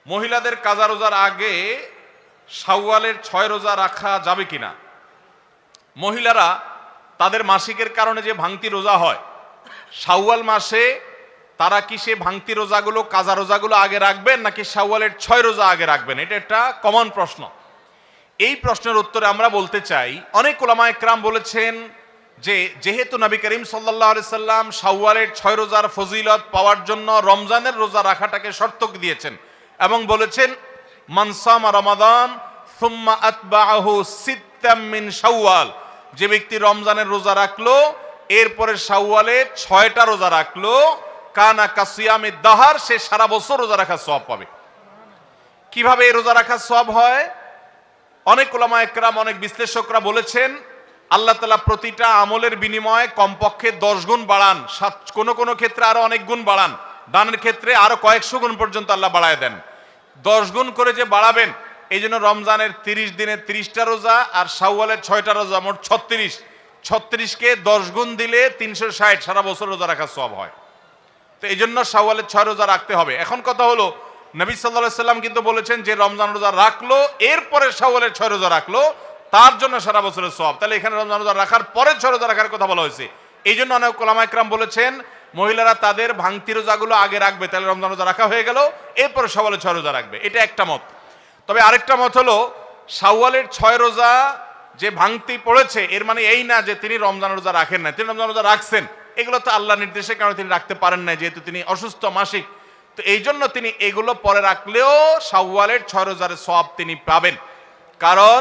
মহিলাদের কাজা রোজার আগে শাওয়ালের 6 রোজা রাখা যাবে কিনা? মহিলারা তাদের মাসিকের কারণে যে ভাঙতি রোজা হয়, শাওয়াল মাসে তারা কি সে ভাঙতি রোজাগুলো, কাজা রোজাগুলো আগে রাখবেন নাকি শাওয়ালের 6 রোজা আগে রাখবেন? এটা একটা কমন প্রশ্ন। এই প্রশ্নের উত্তরে আমরা বলতে চাই, অনেক উলামা একরাম বলেছেন যে যেহেতু নবী করিম সাল্লাল্লাহু আলাইহি সাল্লাম শাওয়ালের 6 রোজার ফজিলত পাওয়ার জন্য রমজানের রোজা রাখাটাকে শর্ত দিয়েছেন এবং বলেছেন মান সামা রমাদান সুম্মা আতবাআহু সিত্তাম মিন শাওয়াল, যে ব্যক্তি রমজানের রোজা রাখলো এরপরে শাওয়ালে 6টা রোজা রাখলো, কানা কাসিয়ামিদ দাহার, সে সারা বছর রোজা রাখার সওয়াব পাবে। কিভাবে এই রোজা রাখার সওয়াব হয়? অনেক উলামা একরাম, অনেক বিশ্লেষকরা বলেছেন আল্লাহ তাআলা প্রতিটা আমলের বিনিময়ে কমপক্ষে 10 গুণ বাড়ান, কোন কোন ক্ষেত্রে আরো অনেক গুণ বাড়ান, দানের ক্ষেত্রে আরো কয়েকশো গুণ পর্যন্ত আল্লাহ বাড়ায় দেন। 10 গুণ করে যে বাড়াবেন, এই জন্য রমজানের 30 দিনে 30টা রোজা আর শাওয়ালের 6টা রোজা, মোট 36কে 10 গুণ দিলে 360, সারা বছর রোজা রাখার সওয়াব হয়। তো এই জন্য শাওয়ালের 6 রোজা রাখতে হবে। এখন কথা হলো, নবী সাল্লাল্লাহু আলাইহি সাল্লাম কিন্তু বলেছেন যে রমজান রোজা রাখলো এরপরে শাওয়ালের 6 রোজা রাখলো, তার জন্য সারা বছরের সওয়াব। তাহলে এখানে রমজান রোজা রাখার পরে 6 রোজা রাখার কথা বলা হয়েছে। এই জন্য অনেক উলামা একরাম বলেছেন মহিলারা তাদের ভাঙতি রোজাগুলো আগে রাখবে, তাহলে রমজান রোজা রাখা হয়ে গেল, এরপরে শাওয়ালের 6 রোজা রাখবে। এটা একটা মত। তবে আরেকটা মত হলো শাওয়ালের 6 রোজা যে ভাঙতি পড়েছে এর মানে এই না যে তিনি রমজান রোজা রাখেন না, তিনি রমজান রোজা রাখছেন। এগুলো তো আল্লাহর নির্দেশের কারণে তিনি রাখতে পারেন না, যেহেতু তিনি অসুস্থ মাসিক। তো এই জন্য তিনি এগুলো পরে রাখলেও শাওয়ালের 6 রোজার সওয়াব তিনি পাবেন। কারণ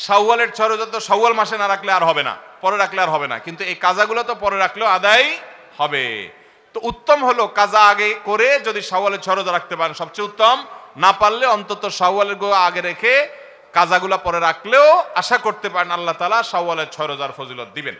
শাওয়ালের 6 রোজা তো শাওয়াল মাসে না রাখলে আর হবে না, পরে রাখলে আর হবে না, কিন্তু এই কাজাগুলো তো পরে রাখলেও আদায় হবে। তো উত্তম হলো কাজা আগে করে যদি শাওয়ালের 6 রোজা রাখতে পারেন সবচেয়ে উত্তম, না পারলে অন্তত শাওয়ালের আগে রেখে কাজাগুলা পরে রাখলেও আশা করতে পারেন আল্লাহ তাআলা শাওয়ালের 6 রোজার ফজিলত দিবেন।